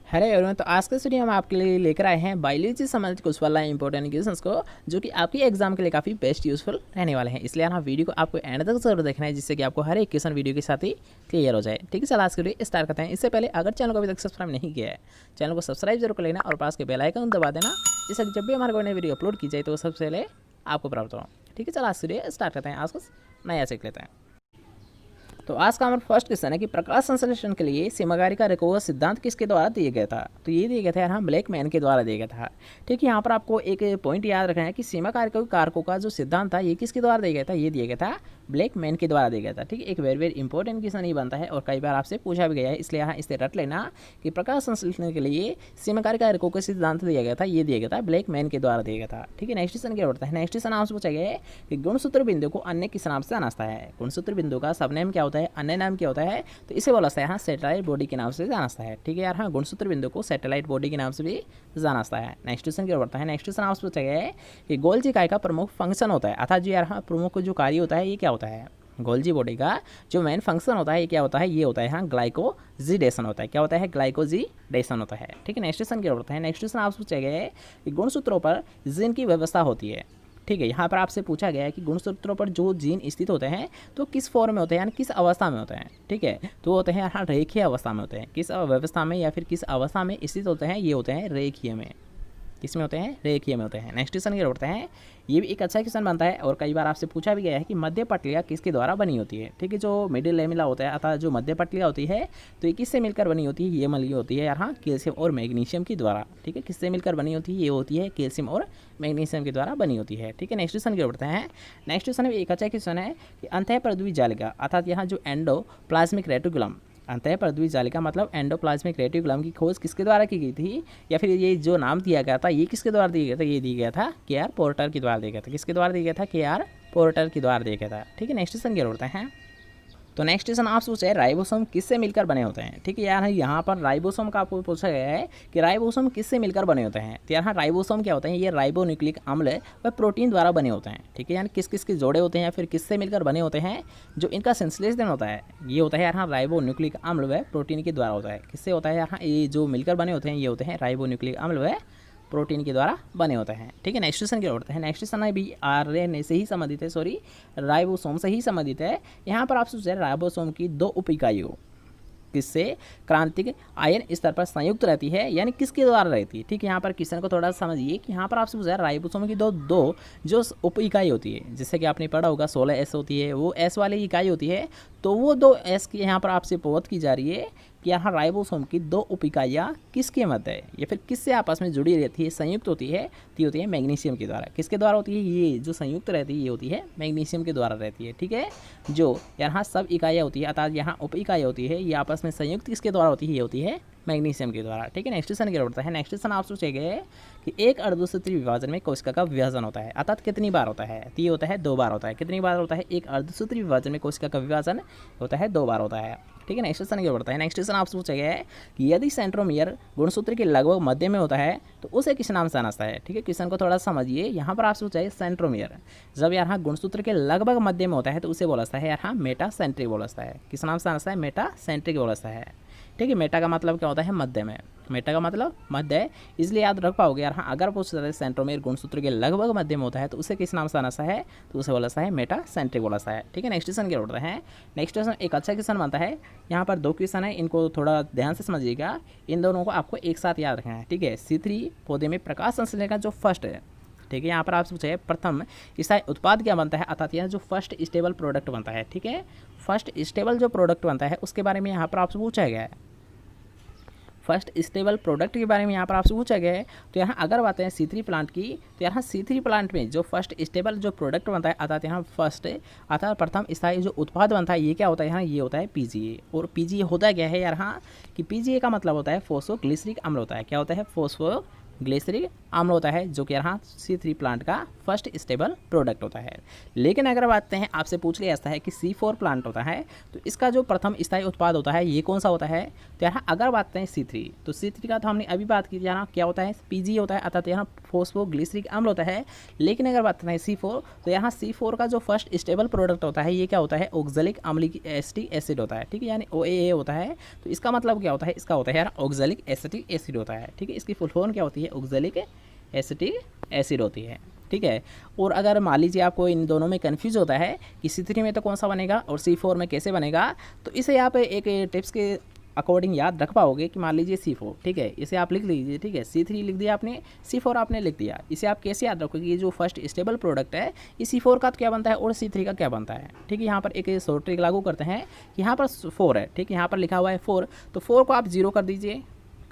Hello everyone. तो आज के वीडियो हम आपके लिए लेकर आए हैं बायोलॉजी से संबंधित कुछ वाला इंपॉर्टेंट क्वेश्चंस को, जो कि आपकी एग्जाम के लिए काफ़ी बेस्ट यूजफुल रहने वाले हैं। इसलिए यहाँ वीडियो को आपको एंड तक जरूर देखना है, जिससे कि आपको हर एक क्वेश्चन वीडियो के साथ ही क्लियर हो जाए। ठीक है, चलो आज के वीडियो स्टार्ट करते हैं। इससे पहले अगर चैनल को अभी तक सब्सक्राइब नहीं किया है, चैनल को सब्सक्राइब जरूर कर लेना और पास के बेल आइकन दबा देना, जिससे कि जब भी हमारे कोई नई वीडियो अपलोड की जाए तो सबसे पहले आपको प्राप्त हो। ठीक है, चलो आज के वीडियो स्टार्ट करते हैं। आज कुछ नया सीख लेते हैं। तो आज का हमारा फर्स्ट क्वेश्चन है कि प्रकाश संश्लेषण के लिए सीमाकारी का रिकॉर्ड सिद्धांत किसके द्वारा दिया गया था। तो ये दिया गया था यहाँ ब्लैक मैन के द्वारा दिया गया था। ठीक है, यहाँ पर आपको एक पॉइंट याद रखना है कि सीमाकारी कारकों का जो सिद्धांत था ये किसके द्वारा दिया गया था। ये दिया गया था ब्लैक मैन के द्वारा दिया गया था। ठीक है, एक वेरी इंपॉर्टेंट क्वेश्चन ही बनता है और कई बार आपसे पूछा भी गया है, इसलिए यहाँ इसे रट लेना कि प्रकाश संश्लेषण के लिए सीमाकारी कारकों का सिद्धांत दिया गया था। ये दिया गया था ब्लैक मैन के द्वारा दिया गया था। ठीक है, नेक्स्ट क्वेश्चन क्या होता है। नेक्स्ट क्वेश्चन आपसे पूछा गया है कि गुणसूत्र बिंदु को अन्य किस नाम से जाना है। गुणसूत्र बिंदु का सब नेम क्या होता है, अन्य नाम क्या होता है, तो इसे बोला जाता है यहाँ सैटेलाइट बॉडी के नाम से जाना है। ठीक है यार, हाँ गुणसूत्र बिंदु को सैटेलाइट बॉडी के नाम से भी जाना है। नेक्स्ट क्वेश्चन क्या होता है। नेक्स्ट क्वेश्चन आपसे पूछा गया है कि गोल्जी इकाई का प्रमुख फंक्शन होता है, अर्थात जो यार हाँ प्रमुख जो कार्य होता है ये क्या होता है। गोल्जी बॉडी का जो मेन फंक्शन होता है ये क्या होता है, ये होता है यहाँ ग्लाइकोजिडेशन होता है। क्या होता है, ग्लाइकोजिडेशन होता है। ठीक है, नेक्स्ट क्वेश्चन क्या होता है। नेक्स्ट क्वेश्चन आपसे पूछा गया है कि गुणसूत्रों पर जीन की व्यवस्था होती है। ठीक है, यहाँ पर आपसे पूछा गया है कि गुणसूत्रों पर जो जीन स्थित होते हैं तो किस फॉर्म में होते हैं, यानी किस अवस्था में होते हैं। ठीक है, तो होते हैं यहाँ रेखीय अवस्था में होते हैं। किस व्यवस्था में या फिर किस अवस्था में स्थित होते हैं, ये होते हैं रेखीय में। किसमें होते हैं, रेखीय में होते हैं। नेक्स्ट क्वेश्चन क्या होते हैं, ये भी एक अच्छा क्वेश्चन बनता है और कई बार आपसे पूछा भी गया है कि मध्य पटलिया किसके द्वारा बनी होती है। ठीक है, जो मिडिल लेमिला होता है अर्थात जो मध्य पटलिया होती है तो ये किससे मिलकर बनी होती है, ये मिली होती है यहाँ कैल्शियम और मैग्नीशियम के द्वारा। ठीक है, किससे मिलकर बनी होती है, ये होती है कैल्शियम और मैग्नीशियम के द्वारा बनी होती है। ठीक है, नेक्स्ट क्वेश्चन क्या होते हैं। नेक्स्ट क्वेश्चन एक अच्छा क्वेश्चन है कि अंतःपरद्वीय जालिका अर्थात यहाँ जो एंडोप्लाज्मिक रेटिकुलम, अंतःपरद्वीय जालिका मतलब एंडोप्लाज्मिक रेटिकुलम की खोज किसके द्वारा की गई थी, या फिर ये जो नाम दिया गया था ये किसके द्वारा दिया गया था, ये दिया गया था के.आर. पोर्टर के द्वारा दिया गया था। किसके द्वारा दिया गया था, के.आर. पोर्टर के द्वारा दिया गया था। ठीक है, नेक्स्ट क्वेश्चन क्या होता है। तो नेक्स्ट क्वेश्चन आप पूछे राइबोसोम किससे मिलकर बने होते हैं। ठीक है यार, यहाँ पर राइबोसोम का आपको पूछा गया है कि राइबोसोम किससे मिलकर बने होते हैं। तो यहाँ राइबोसोम क्या होते हैं, ये राइबोन्यूक्लिक अम्ल व प्रोटीन द्वारा बने होते हैं। ठीक है, यानी किस किस के जोड़े होते हैं या फिर किससे मिलकर बने होते हैं, जो इनका संश्लेषण होता है ये होता है यहाँ राइबोन्यूक्लिक अम्ल व प्रोटीन के द्वारा होता है। किससे होता है यहाँ, ये जो मिलकर बने होते हैं ये होते हैं राइबोन्यूक्लिक अम्ल व प्रोटीन के द्वारा बने होते हैं। ठीक है, नेक्स्ट क्वेश्चन क्या होता है। नेक्स्ट क्वेश्चन भी आरएनए से ही संबंधित है, सॉरी राइबोसोम से ही संबंधित है। यहाँ पर आपसे पूछा है राइबोसोम की दो उप इकाइयों किससे क्रांतिक आयन स्तर पर संयुक्त रहती है, यानी किसके द्वारा रहती है। ठीक है, यहाँ पर क्वेश्चन को थोड़ा समझिए कि यहाँ पर आपसे पूछा है राइबोसोम की दो जो उप इकाई होती है, जैसे कि आपने पढ़ा होगा 16S होती है, वो S वाली इकाई होती है, तो वो 2S की यहाँ पर आपसे बात की जा रही है कि यहाँ राइबोसोम की दो उप इकाइयाँ किसके मध्य है या फिर किससे आपस में जुड़ी रहती है, संयुक्त होती है, तो होती है मैग्नीशियम के द्वारा। किसके द्वारा होती है, ये जो संयुक्त रहती है ये होती है मैग्नीशियम के द्वारा रहती है। ठीक है, जो यहाँ सब इकाइयाँ होती है अर्थात यहाँ उप इकाई होती है ये आपस में संयुक्त किसके द्वारा होती है, ये होती है मैग्नीशियम के द्वारा। ठीक है, नेक्स्ट क्वेश्चन क्या होता है। नेक्स्ट क्वेश्चन आप सोचे गए कि एक अर्धसूत्री विभाजन में कोशिका का विभाजन होता है अर्थात कितनी बार होता है, तो ये होता है 2 बार होता है। कितनी बार होता है, एक अर्धसूत्री विभाजन में कोशिका का विभाजन होता है 2 बार होता है। ठीक है, नेक्स्ट क्वेश्चन क्या होता है। नेक्स्ट क्वेश्चन आपसे पूछा गया है कि यदि सेंट्रोमियर गुणसूत्र के लगभग मध्य में होता है तो उसे किस नाम से जाना है। ठीक है, क्वेश्चन को थोड़ा समझिए। यहाँ पर आपसे पूछा है सेंट्रोमियर जब यहाँ गुणसूत्र के लगभग मध्य में होता है तो उसे बोला जाता है यहाँ मेटासेंट्रिक बोला जाता है। किस नाम से जाना है, मेटासेंट्रिक बोला जाता है। ठीक है, मेटा का मतलब क्या होता है, मध्य में। मेटा का मतलब मध्य है, इसलिए याद रख पाओगे यार। हाँ, अगर पूछता है सेंट्रोमियर गुणसूत्र के लगभग मध्य में होता है तो उसे किस नाम से आना है, तो उसे बोला है मेटा सेंट्रिक बोला है। ठीक है, नेक्स्ट क्वेश्चन क्या होता है। नेक्स्ट क्वेश्चन एक अच्छा क्वेश्चन बनता है। यहाँ पर 2 क्वेश्चन है, इनको थोड़ा ध्यान से समझिएगा। इन दोनों को आपको एक साथ याद रखना है। ठीक है, C3 पौधे में प्रकाश संश्लेषण का जो फर्स्ट है, ठीक है, यहाँ पर आपसे पूछा है प्रथम स्थायी उत्पाद क्या बनता है, अर्थात यहाँ जो फर्स्ट स्टेबल प्रोडक्ट बनता है। ठीक है, फर्स्ट स्टेबल जो प्रोडक्ट बनता है उसके बारे में यहाँ पर आपसे पूछा गया है। फर्स्ट स्टेबल प्रोडक्ट के बारे में यहाँ पर आपसे पूछा गया है। तो यहाँ अगर बात है C3 प्लांट की, तो यहाँ C3 प्लांट में जो फर्स्ट स्टेबल जो प्रोडक्ट बनता है अर्थात यहाँ फर्स्ट अर्थात प्रथम स्थायी जो उत्पाद बनता है ये क्या होता है, यहाँ ये होता है PGA। और PGA होता क्या है यार, हाँ कि PGA का मतलब होता है फॉस्फोग्लिसरिक अम्ल होता है। क्या होता है, फॉस्फो ग्लिसरिक अम्ल होता है, जो कि यहाँ C3 प्लांट का फर्स्ट स्टेबल प्रोडक्ट होता है। लेकिन अगर बात करते हैं, आपसे पूछ लिया जाता है कि C4 प्लांट होता है, तो इसका जो प्रथम स्थायी उत्पाद होता है ये कौन सा होता है? तो यहाँ अगर बात करते हैं C3, तो C3 का तो हमने अभी बात की, यहाँ क्या होता है? PG होता है, अर्थात यहाँ फॉस्फोग्लिसरिक अम्ल होता है। लेकिन अगर बात करते हैं C4, तो यहाँ C4 का जो फर्स्ट स्टेबल प्रोडक्ट होता है ये क्या होता है? ऑक्जेलिक अम्लिक एसिटिक एसिड होता है, ठीक है, यानी OAA होता है। तो इसका मतलब क्या होता है? इसका होता है यार ऑक्जेलिक एसिटिक एसिड होता है, ठीक है। इसकी फुल फॉर्म क्या होती है? ऑक्जेलिक एसिटिक एसिड होती है, ठीक है। और अगर मान लीजिए आपको इन दोनों में कन्फ्यूज होता है कि C3 में तो कौन सा बनेगा और C4 में कैसे बनेगा, तो इसे आप एक टिप्स के अकॉर्डिंग याद रख पाओगे कि मान लीजिए C4, ठीक है, इसे आप लिख लीजिए, ठीक है। C3 लिख दिया आपने, C4 आपने लिख दिया। इसे आप कैसे याद रखोगे? ये जो फर्स्ट स्टेबल प्रोडक्ट है ये C4 का तो क्या बनता है और C3 का क्या बनता है, ठीक है। यहाँ पर एक शॉर्ट ट्रिक लागू करते हैं कि यहाँ पर 4 है, ठीक है, यहाँ पर लिखा हुआ है 4, तो 4 को आप 0 कर दीजिए,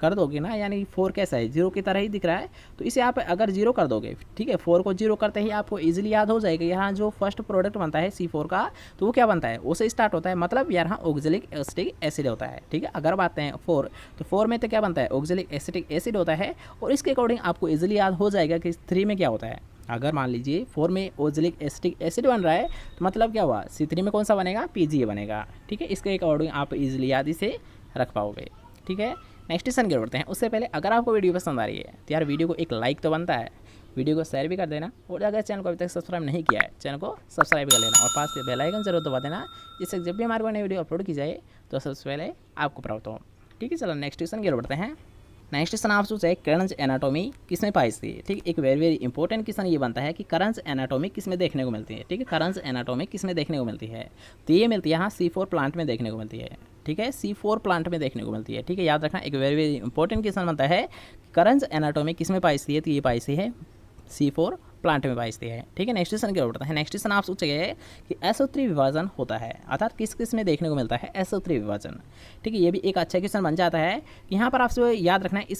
कर दोगे ना, यानी 4 कैसा है? 0 की तरह ही दिख रहा है, तो इसे आप अगर 0 कर दोगे, ठीक है, 4 को 0 करते ही आपको इजीली याद हो जाएगा यहाँ जो फर्स्ट प्रोडक्ट बनता है C4 का, तो वो क्या बनता है? उससे स्टार्ट होता है, मतलब यहाँ ऑक्जेलिक एसिटिक एसिड होता है, ठीक है। अगर बात हैं 4, तो 4 में तो क्या बनता है? ऑक्जेलिक एसिटिक एसिड होता है, और इसके अकॉर्डिंग आपको इजीली याद हो जाएगा कि 3 में क्या होता है। अगर मान लीजिए 4 में ऑक्जेलिक एसिटिक एसिड बन रहा है, तो मतलब क्या हुआ? C3 में कौन सा बनेगा? PGA बनेगा, ठीक है। इसके अकॉर्डिंग आप इजीली याद इसे रख पाओगे, ठीक है। नेक्स्ट क्वेश्चन की बढ़ते हैं। उससे पहले अगर आपको वीडियो पसंद आ रही है तो यार वीडियो को एक लाइक तो बनता है, वीडियो को शेयर भी कर देना, और अगर चैनल को अभी तक सब्सक्राइब नहीं किया है चैनल को सब्सक्राइब कर लेना, और पास के बेल आइकन जरूर दबा देना, जिससे जब भी हमारे को नई वीडियो अपलोड की जाए तो सबसे पहले आपको प्राप्त हो, ठीक है। चलो नेक्स्ट क्वेश्चन की ओर बढ़ते हैं। नेक्स्ट क्वेश्चन आप सोचे कर्न्स एनाटॉमी किसमें पाई जाती है, ठीक है। एक वेरी इंपॉर्टेंट क्वेश्चन ये बनता है कि कर्न्स एनाटॉमी किसमें देखने को मिलती है, ठीक है। कर्न्स एनाटॉमी किसमें देखने को मिलती है? तो ये मिलती है यहाँ C4 प्लांट में देखने को मिलती है, ठीक है, C4 प्लांट में देखने को मिलती है, ठीक है। याद रखना, एक वेरी इंपॉर्टेंट क्वेश्चन बनता है कर्न्स एनाटॉमी किसमें पाई जाती है, तो ये पाई जाती है C4 प्लांट में पाई जाती है, ठीक है। नेक्स्ट क्वेश्चन क्या बढ़ता है। नेक्स्ट क्वेश्चन आप सोचेंगे कि SO3 विभाजन होता है, अर्थात किस किस में देखने को मिलता है SO3 विभाजन, ठीक है। ये भी एक अच्छा क्वेश्चन बन जाता है कि यहाँ पर आपसे याद रखना है,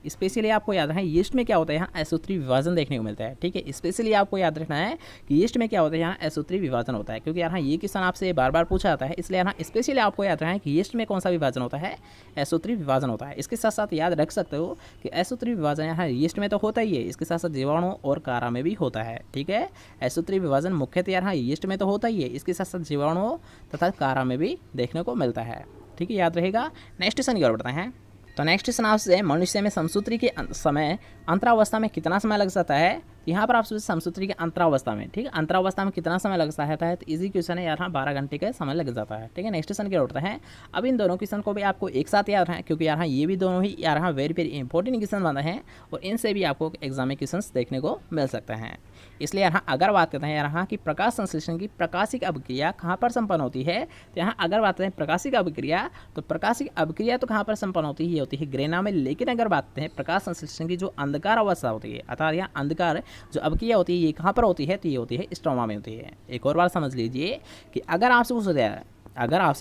स्पेशली आपको याद रखना है यीस्ट में क्या होता है, यहाँ SO3 विभाजन देखने को मिलता है, ठीक है। स्पेशली आपको याद रखना है कि यीस्ट में क्या होता है, यहाँ SO3 विभाजन होता है, क्योंकि यहाँ ये क्वेश्चन आपसे बार बार पूछा जाता है, इसलिए यहाँ स्पेशली आपको याद रखना है कि यीस्ट में कौन सा विभाजन होता है, SO3 विभाजन होता है। इसके साथ साथ याद रख सकते हो कि SO3 विभाजन यहाँ यीस्ट में तो होता ही है, इसके साथ साथ जीवाणु और कारा में भी होता है, ठीक है। SO3 विभाजन मुख्यतः यहाँ यीस्ट में तो होता ही है, इसके साथ साथ जीवाणु तथा कारा में भी देखने को मिलता है, ठीक है, याद रहेगा। नेक्स्ट क्वेश्चन की ओर बढ़ते हैं। तो नेक्स्ट क्वेश्चन आपसे मनुष्य में समसूत्री के समय अंतरावस्था में कितना समय लग जाता है? यहाँ पर आप समसूत्री के अंतरावस्था में, ठीक है, अंतरावस्था में कितना समय लग जाता है? तो इजी क्वेश्चन है, यहाँ 12 घंटे का समय लग जाता है, ठीक है। नेक्स्ट क्वेश्चन क्या उठता है। अब इन दोनों क्वेश्चन को भी आपको एक साथ याद रखना है, क्योंकि यहाँ ये भी दोनों ही यहाँ वेरी इंपॉर्टेंट क्वेश्चन बने हैं, और इनसे भी आपको एग्जाम में क्वेश्चन देखने को मिल सकते हैं। इसलिए यहाँ अगर बात करते हैं यहाँ की प्रकाश संश्लेषण की प्रकाशिक अभिक्रिया कहाँ पर संपन्न होती है, तो यहाँ अगर बात करें प्रकाशिक अभिक्रिया, तो प्रकाशिक अभिक्रिया तो कहाँ पर संपन्न होती है, ये होती है ग्रेना में। लेकिन अगर बात करते हैं प्रकाश संश्लेषण की जो अंधकार अवस्था होती है, अर्थात यहाँ अंधकार जो अभिक्रिया होती है ये कहाँ पर होती है, तो ये होती है स्ट्रोमा में होती है। एक और बार समझ लीजिए कि अगर आपसे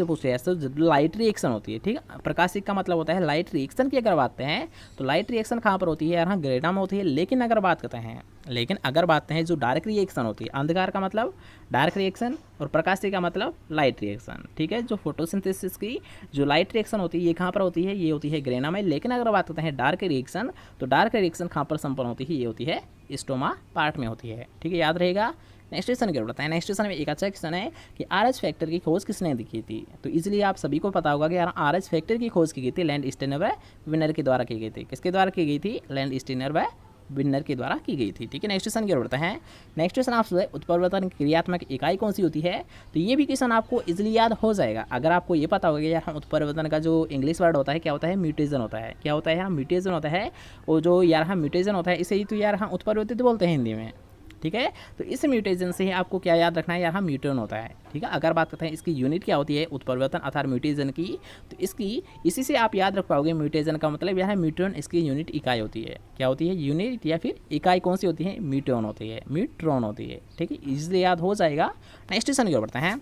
पूछ रहे हैं तो लाइट रिएक्शन होती है, ठीक है, प्रकाशिक का मतलब होता है लाइट रिएक्शन की अगर बात हैं तो लाइट रिएक्शन कहाँ पर होती है, यहाँ ग्रेना में होती है। लेकिन अगर बात करते हैं जो डार्क रिएक्शन होती है, अंधकार का मतलब डार्क रिएक्शन और प्रकाशिक का मतलब लाइट रिएक्शन, ठीक है। जो फोटोसिंथेसिस की जो लाइट रिएक्शन होती है ये कहाँ पर होती है, ये होती है ग्रेना में। लेकिन अगर बात करते हैं डार्क रिएक्शन, तो डार्क रिएक्शन कहाँ पर संपन्न होती है, ये होती है स्टोमा पार्ट में होती है, ठीक है, याद रहेगा। नेक्स्ट क्वेश्चन क्या बताएं। नेक्स्ट क्वेश्चन में एक अच्छा क्वेश्चन है कि RH फैक्टर की खोज किसने की थी। तो इजीली आप सभी को पता होगा कि यार RH फैक्टर की खोज की गई थी लैंडस्टेनर व विनर के द्वारा की गई थी। किसके द्वारा की गई थी, लैंडस्टेनर व विनर के द्वारा की गई थी, ठीक है। नेक्स्ट क्वेश्चन की ओर बढ़ते हैं। नेक्स्ट क्वेश्चन आपसे उत्परिवर्तन क्रियात्मक इकाई कौन सी होती है, तो ये भी क्वेश्चन आपको इजीली याद हो जाएगा अगर आपको ये पता होगा कि यार उत्परिवर्तन का जो इंग्लिश वर्ड होता है क्या होता है, म्यूटेशन होता है। क्या होता है यहाँ, म्यूटेशन होता है। और जो यार म्यूटेशन होता है इसे ही तो यार उत्परिवर्तित बोलते हैं हिंदी में, ठीक है। तो इस म्यूटेशन से ही आपको क्या याद रखना है, यहाँ म्यूटेशन होता है, ठीक है। अगर बात करते हैं इसकी यूनिट क्या होती है, उत्परिवर्तन अर्थात म्यूटेशन की, तो इसी से आप याद रख पाओगे म्यूटेशन का मतलब यहाँ म्यूट्रॉन इसकी यूनिट इकाई होती है। क्या होती है, यूनिट या फिर इकाई कौन सी होती है, म्यूट्रॉन होती है, ठीक है, इसलिए याद हो जाएगा। नेक्स्ट क्वेश्चन की ओर बढ़ते हैं।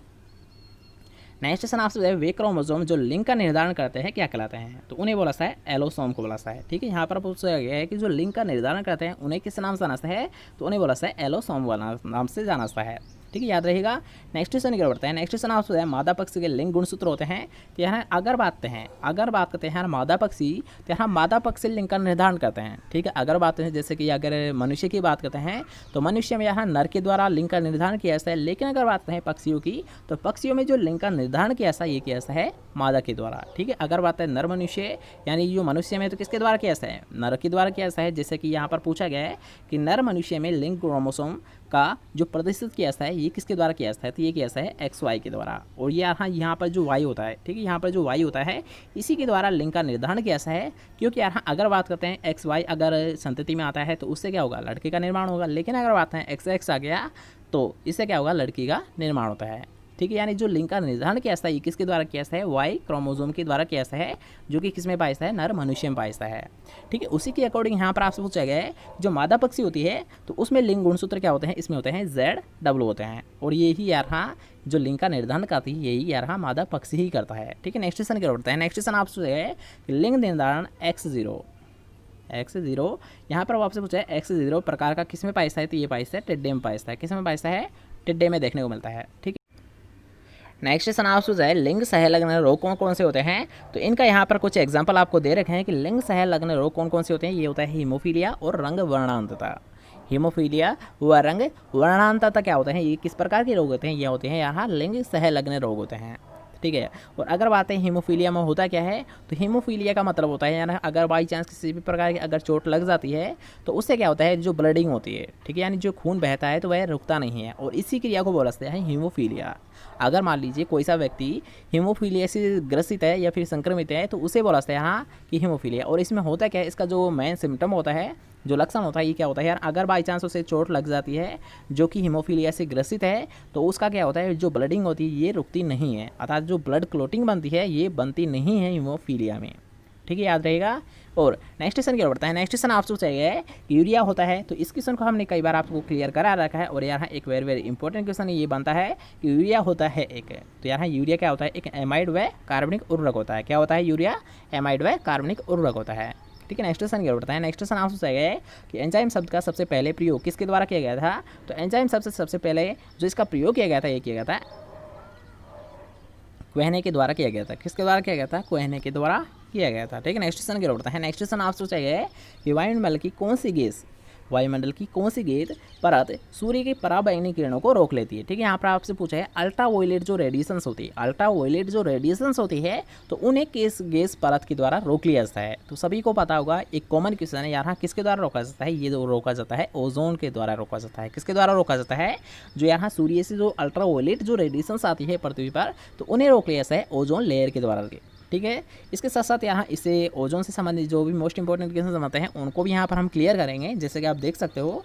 नेक्स्ट क्वेश्चन आपसे वे क्रोमोसोम जो लिंक का निर्धारण करते हैं क्या कहलाते हैं, तो उन्हें बोला जाता है एलोसोम को बोला जाता है, ठीक है। यहाँ पर पूछा गया है कि जो लिंक का निर्धारण करते हैं उन्हें किस नाम से जाना जाता है, तो उन्हें बोला जाता है एलोसोम वाला नाम से जाना जाता है, ठीक है, याद रहेगा। नेक्स्ट क्वेश्चन क्या बढ़ता है। नेक्स्ट क्वेश्चन आपसे है मादा पक्षी के लिंग गुणसूत्र होते हैं। तो यहाँ अगर बात करते हैं मादा पक्षी, तो यहाँ मादा पक्षी लिंग का निर्धारण करते हैं। ठीक है, अगर बात है जैसे कि अगर मनुष्य की बात करते हैं तो मनुष्य में यहाँ नर के द्वारा लिंग का निर्धारण किया जाता है। लेकिन अगर बात करें पक्षियों की, तो पक्षियों में जो लिंग का निर्धारण किया जाता है ये किया जाता है मादा के द्वारा। ठीक है, अगर बात है नर मनुष्य यानी जो मनुष्य में, तो किसके द्वारा किया जाता है, नर के द्वारा किया जाता है। जैसे कि यहाँ पर पूछा गया है कि नर मनुष्य में लिंग क्रोमोसोम का जो प्रदर्शित किया जाता है ये किसके द्वारा किया जाता है, तो ये किया जाता है XY के द्वारा। और यहाँ पर जो Y होता है, ठीक है, यहाँ पर जो Y होता है इसी के द्वारा लिंग का निर्धारण किया जाता है। क्योंकि यहाँ अगर बात करते हैं XY अगर संतति में आता है तो उससे क्या होगा, लड़के का निर्माण होगा। लेकिन अगर बात है XX आ गया तो इससे क्या होगा, लड़की का निर्माण होता है। ठीक है, यानी जो लिंग का निर्धारण किया जाता है ये किसके द्वारा किया जाता है, Y क्रोमोसोम के द्वारा किया जाता है, जो कि किस में पाया जाता है, नर मनुष्य में पाया जाता है। ठीक है, उसी के अकॉर्डिंग यहाँ पर आपसे पूछा गया है जो मादा पक्षी होती है तो उसमें लिंग गुणसूत्र क्या होते हैं, इसमें होते हैं ZW होते हैं। और यही यहाँ जो लिंग का निर्धारण करती है यही यहाँ मादा पक्षी ही करता है। ठीक है, नेक्स्ट क्वेश्चन क्या होता है। नेक्स्ट क्वेश्चन आपसे है लिंग निर्धारण X0 यहाँ पर आपसे पूछा है X0 प्रकार का किस में पाया जाता है, तो ये पाया जाता है टिड्डे में पाया जाता है। किस में पाया जाता है, टिड्डे में देखने को मिलता है। ठीक है, नेक्स्ट क्वेश्चन आपसे है लिंग सहलग्न रोग कौन कौन से होते हैं। तो इनका यहाँ पर कुछ एग्जांपल आपको दे रखे हैं कि लिंग सहलग्न रोग कौन कौन से होते हैं। ये होता है हीमोफीलिया और रंग वर्णांतता। हीमोफीलिया व रंग वर्णांतता क्या होते हैं, ये किस प्रकार के रोग होते हैं, ये होते हैं यहाँ लिंग सहलग्न रोग होते हैं। ठीक है, और अगर बात है हीमोफीलिया में होता क्या है, तो हीमोफीलिया का मतलब होता है यानी अगर बाई चांस किसी भी प्रकार की अगर चोट लग जाती है तो उससे क्या होता है, जो ब्लडिंग होती है, ठीक है, यानी जो खून बहता है तो वह रुकता नहीं है, और इसी क्रिया को बोलते हैं हीमोफीलिया। अगर मान लीजिए कोई सा व्यक्ति हीमोफीलिया से ग्रसित है या फिर संक्रमित है तो उसे बोलते हैं यहाँ कि हीमोफीलिया। और इसमें होता क्या है, इसका जो मेन सिम्टम होता है, जो लक्षण होता है, ये क्या होता है यार, अगर बाई चांस उसे चोट लग जाती है जो कि हीमोफीलिया से ग्रसित है तो उसका क्या होता है, जो ब्लडिंग होती है ये रुकती नहीं है, अर्थात जो ब्लड क्लोटिंग बनती है ये बनती नहीं है हीमोफीलिया में। ठीक है, याद रहेगा। और नेक्स्ट क्वेश्चन क्या बढ़ता है। नेक्स्ट क्वेश्चन आपसे चाहिए है कि यूरिया होता है, तो इस क्वेश्चन को हमने कई बार आपको क्लियर करा रखा है। और यहाँ एक वेरी इंपॉर्टेंट क्वेश्चन ये बनता है कि यूरिया होता है एक, तो यहाँ यूरिया क्या होता है, एक एमाइड व कार्बनिक उर्वरक होता है। क्या होता है, यूरिया एमाइड व कार्बनिक उर्वरक होता है। ठीक है, नेक्स्ट क्वेश्चन क्या बढ़ता है। नेक्स्ट क्वेश्चन आपसे चाहिए है कि एंजाइम शब्द का सबसे पहले प्रयोग किसके द्वारा किया गया था। तो एंजाइम शब्द से सबसे पहले जो इसका प्रयोग किया गया था ये किया गया था कोहने के द्वारा किया गया था। किसके द्वारा किया गया था, कोहने के द्वारा किया गया था। ठीक है, नेक्स्ट क्वेश्चन क्या होता है। नेक्स्ट क्वेश्चन आपसे चाहिए है कि वायुमंडल की कौन सी गैस परत सूर्य की पराबैंगनी किरणों को रोक लेती है। ठीक है, यहाँ पर आपसे पूछा है अल्ट्रावायलेट जो रेडिएशंस होती है तो उन्हें किस गैस परत के द्वारा रोक लिया जाता है। तो सभी को पता होगा, एक कॉमन क्वेश्चन है यहाँ, किसके द्वारा रोका जाता है, ये जो रोका जाता है ओजोन के द्वारा रोका जाता है। किसके द्वारा रोका जाता है, जो यहाँ सूर्य से जो अल्ट्रावायलेट जो रेडिएशंस आती है पृथ्वी पर तो उन्हें रोक लिया जाता है ओजोन लेयर के द्वारा। ठीक है, इसके साथ साथ यहाँ इसे ओजोन से संबंधित जो भी मोस्ट इंपॉर्टेंट क्वेश्चन बनते हैं उनको भी यहाँ पर हम क्लियर करेंगे। जैसे कि आप देख सकते हो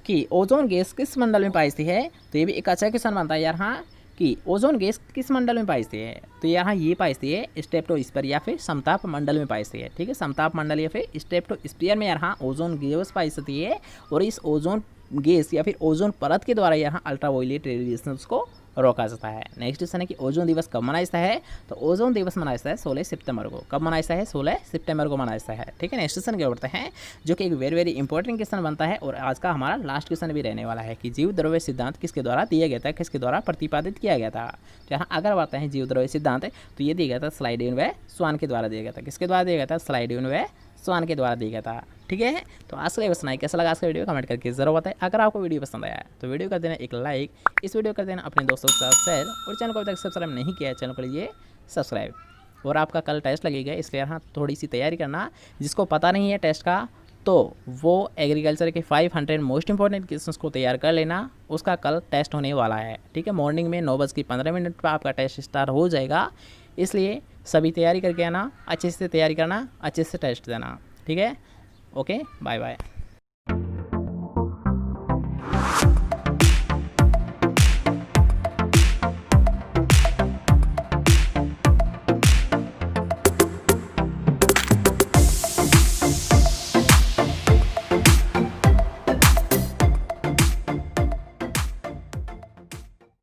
कि ओजोन गैस किस मंडल में पाई जाती है, तो ये भी एक अच्छा क्वेश्चन बनता है यार हाँ कि ओजोन गैस किस मंडल में पाई जाती है। तो यहाँ ये पाई जाती है स्ट्रेटोस्फीयर या फिर समताप मंडल में पाई जाती है। ठीक है, समताप मंडल या फिर स्ट्रेटोस्फीयर में यहाँ ओजोन गैस पाई जाती है। और इस ओजोन गैस या फिर ओजोन परत के द्वारा यहाँ अल्ट्रावायलेट रेडिएशंस को रोका जाता है। नेक्स्ट क्वेश्चन है कि ओजोन दिवस कब मनाया जाता है। तो ओजोन दिवस मनाया जाता है 16 सितंबर को। कब मनाया जाता है, 16 सितंबर को मनाया जाता है। ठीक है, नेक्स्ट क्वेश्चन क्या बढ़ता है जो कि एक वेरी इंपॉर्टेंट क्वेश्चन बनता है और आज का हमारा लास्ट क्वेश्चन भी रहने वाला है कि जीव द्रव्य सिद्धांत किसके द्वारा दिया गया था, किसके द्वारा प्रतिपादित किया गया था। तो यहाँ अगर बात है जीव द्रव्य सिद्धांत तो ये दिया गया था स्लाइडियन व स्वान के द्वारा दिया गया था। किसके द्वारा दिया गया था, स्लाइडियन व स्वान के द्वारा दिया गया था। ठीक है, तो आज के लिए बस इतना ही। कैसा लगा आज का वीडियो कमेंट करके जरूर बताएं। अगर आपको वीडियो पसंद आया तो वीडियो कर देना एक लाइक, इस वीडियो कर देना अपने दोस्तों के साथ शेयर, और चैनल को अभी तक सब्सक्राइब नहीं किया है चैनल को लीजिए सब्सक्राइब। और आपका कल टेस्ट लगेगा इसलिए यहाँ थोड़ी सी तैयारी करना। जिसको पता नहीं है टेस्ट का तो वो एग्रीकल्चर के 500 मोस्ट इंपॉर्टेंट क्वेश्चंस को तैयार कर लेना, उसका कल टेस्ट होने वाला है। ठीक है, मॉर्निंग में 9:15 पर आपका टेस्ट स्टार्ट हो जाएगा, इसलिए सभी तैयारी करके आना, अच्छे से तैयारी करना, अच्छे से टेस्ट देना। ठीक है, ओके, बाय बाय।